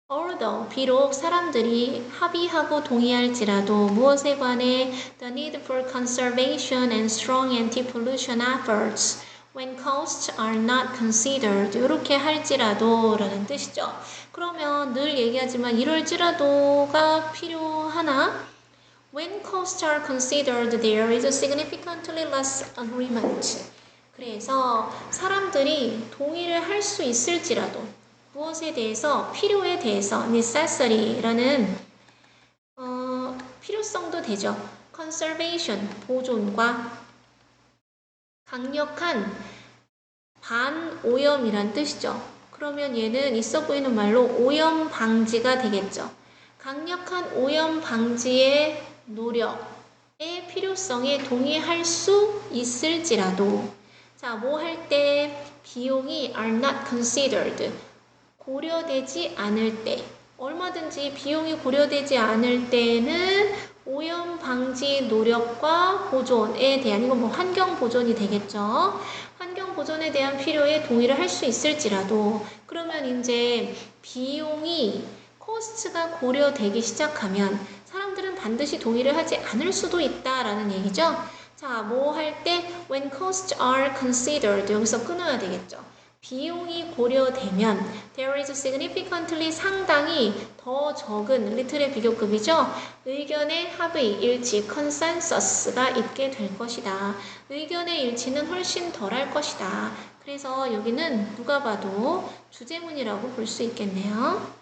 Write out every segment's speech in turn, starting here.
Although 비록 사람들이 합의하고 동의할지라도 무엇에 관해 the need for conservation and strong anti-pollution efforts when costs are not considered 이렇게 할지라도 라는 뜻이죠. 그러면 늘 얘기하지만 이럴지라도가 필요하나? When costs are considered, there is a significantly less agreement. 그래서 사람들이 동의를 할 수 있을지라도 무엇에 대해서 필요에 대해서 necessity라는 필요성도 되죠. conservation 보존과 강력한 반오염이란 뜻이죠. 그러면 얘는 있어 보이는 말로 오염 방지가 되겠죠. 강력한 오염 방지의 노력의 필요성에 동의할 수 있을지라도 자, 뭐 할 때 비용이 are not considered 고려되지 않을 때 얼마든지 비용이 고려되지 않을 때는 오염 방지 노력과 보존에 대한 이건 뭐 환경 보존이 되겠죠. 환경 보존에 대한 필요에 동의를 할 수 있을지라도 그러면 이제 비용이 코스트가 고려되기 시작하면 사람들은 반드시 동의를 하지 않을 수도 있다라는 얘기죠. 자, 뭐 할 때 when costs are considered 여기서 끊어야 되겠죠. 비용이 고려되면 there is significantly 상당히 더 적은 little의 비교급이죠. 의견의 합의, 일치, consensus가 있게 될 것이다. 의견의 일치는 훨씬 덜할 것이다. 그래서 여기는 누가 봐도 주제문이라고 볼 수 있겠네요.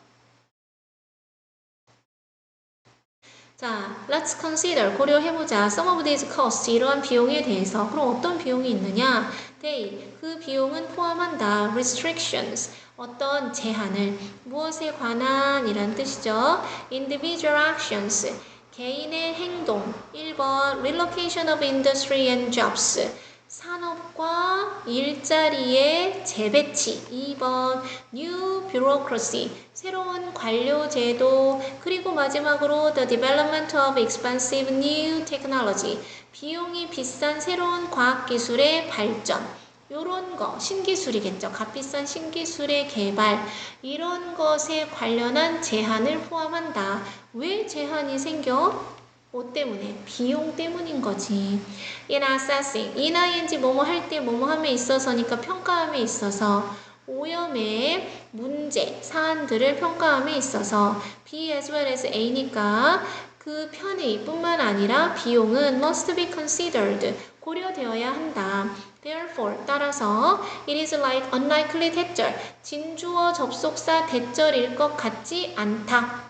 자, let's consider, 고려해보자. Some of these costs, 이러한 비용에 대해서. 그럼 어떤 비용이 있느냐? They, 그 비용은 포함한다. Restrictions, 어떤 제한을. 무엇에 관한 이란 뜻이죠. Individual actions, 개인의 행동. 1번, relocation of industry and jobs. 산업과 일자리의 재배치. 2번 new bureaucracy, 새로운 관료 제도. 그리고 마지막으로 the development of expensive new technology, 비용이 비싼 새로운 과학기술의 발전. 요런 거 신기술이겠죠. 값비싼 신기술의 개발 이런 것에 관련한 제한을 포함한다. 왜 제한이 생겨? 뭐 때문에? 비용 때문인 거지. in assessing, ing 뭐뭐 할 때 뭐뭐 함에 있어서니까 평가함에 있어서 오염의 문제, 사안들을 평가함에 있어서 B as well as A니까 그 편의 뿐만 아니라 비용은 must be considered, 고려되어야 한다. Therefore, 따라서 it is like unlikely 대절, 진주어 접속사 대절일 것 같지 않다.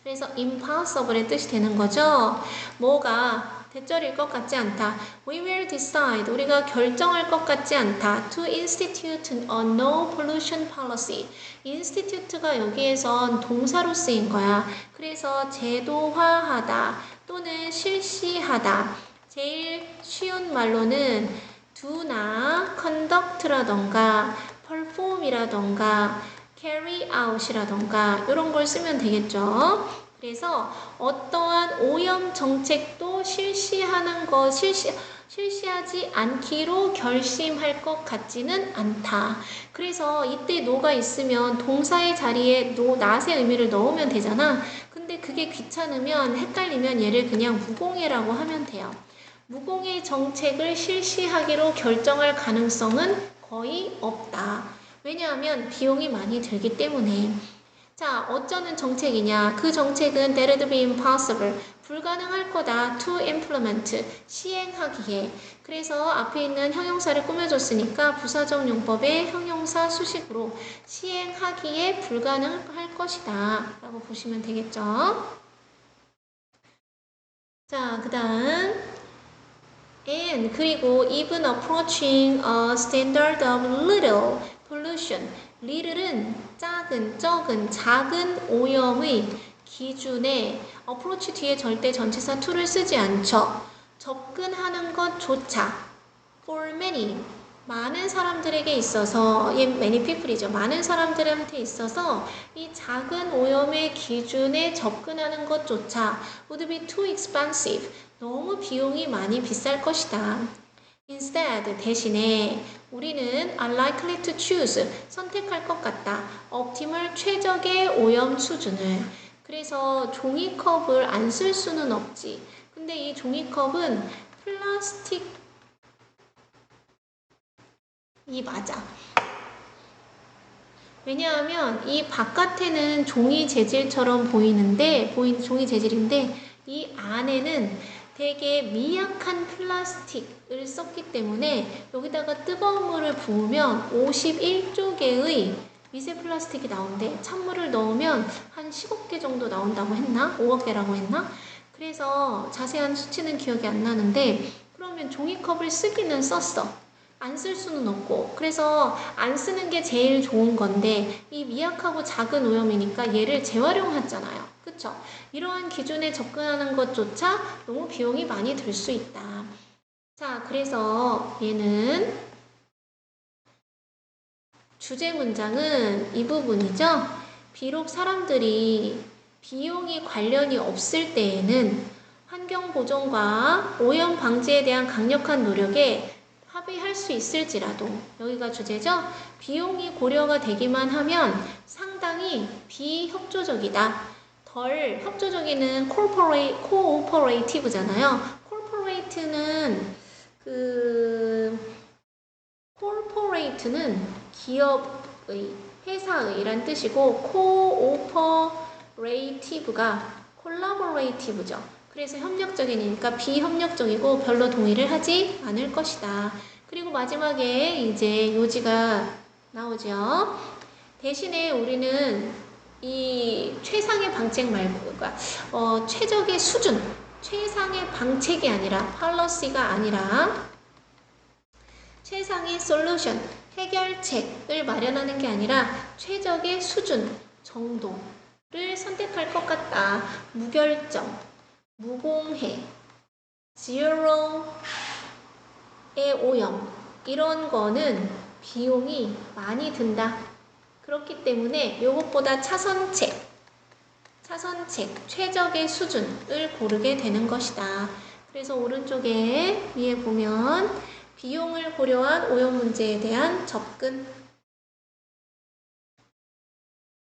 그래서 impossible의 뜻이 되는 거죠. 뭐가 대절일 것 같지 않다. We will decide, 우리가 결정할 것 같지 않다. To institute a no pollution policy. institute가 여기에선 동사로 쓰인 거야. 그래서 제도화하다 또는 실시하다. 제일 쉬운 말로는 do나 conduct라던가 perform이라던가 carry out이라던가 이런 걸 쓰면 되겠죠. 그래서 어떠한 오염 정책도 실시하는 것, 실시하지 않기로 결심할 것 같지는 않다. 그래서 이때 no가 있으면 동사의 자리에 no, not의 의미를 넣으면 되잖아. 근데 그게 귀찮으면 헷갈리면 얘를 그냥 무공해라고 하면 돼요. 무공해 정책을 실시하기로 결정할 가능성은 거의 없다. 왜냐하면 비용이 많이 들기 때문에. 자, 어쩌는 정책이냐? 그 정책은 that'd be impossible, 불가능할 거다. to implement, 시행하기에. 그래서 앞에 있는 형용사를 꾸며줬으니까 부사적 용법의 형용사 수식으로 시행하기에 불가능할 것이다 라고 보시면 되겠죠. 자, 그 다음 and 그리고 even approaching a standard of little pollution, little은 작은, 적은, 작은 오염의 기준에 approach 뒤에 절대 전치사 to를 쓰지 않죠. 접근하는 것조차 for many, 많은 사람들에게 있어서 many people이죠. 많은 사람들한테 있어서 이 작은 오염의 기준에 접근하는 것조차 would be too expensive, 너무 비용이 많이 비쌀 것이다. Instead, 대신에 우리는 are likely to choose, 선택할 것 같다. of optimal 최적의 오염 수준을. 그래서 종이컵을 안 쓸 수는 없지. 근데 이 종이컵은 플라스틱이 맞아. 왜냐하면 이 바깥에는 종이 재질처럼 보이는데, 종이 재질인데 이 안에는 되게 미약한 플라스틱을 썼기 때문에 여기다가 뜨거운 물을 부으면 51조 개의 미세 플라스틱이 나온대. 찬물을 넣으면 한 10억 개 정도 나온다고 했나? 5억 개라고 했나? 그래서 자세한 수치는 기억이 안 나는데, 그러면 종이컵을 쓰기는 썼어. 안 쓸 수는 없고, 그래서 안 쓰는 게 제일 좋은 건데 이 미약하고 작은 오염이니까 얘를 재활용하잖아요. 그쵸? 이러한 기준에 접근하는 것조차 너무 비용이 많이 들 수 있다. 자, 그래서 얘는 주제 문장은 이 부분이죠. 비록 사람들이 비용이 관련이 없을 때에는 환경 보존과 오염 방지에 대한 강력한 노력에 합의할 수 있을지라도, 여기가 주제죠. 비용이 고려가 되기만 하면 상당히 비협조적이다. 덜 협조적이는 cooperative,잖아요. corporate는 기업의, 회사의 란 뜻이고, cooperative가 collaborative죠. 그래서 협력적이니까 비협력적이고 별로 동의를 하지 않을 것이다. 그리고 마지막에 이제 요지가 나오죠. 대신에 우리는 이 최상의 방책 말고, 그러니까 최적의 수준, 최상의 방책이 아니라, policy가 아니라 최상의 솔루션, 해결책을 마련하는 게 아니라 최적의 수준, 정도를 선택할 것 같다. 무결점, 무공해, zero의 오염, 이런 거는 비용이 많이 든다. 그렇기 때문에 이것보다 차선책, 최적의 수준을 고르게 되는 것이다. 그래서 오른쪽에 위에 보면 비용을 고려한 오염 문제에 대한 접근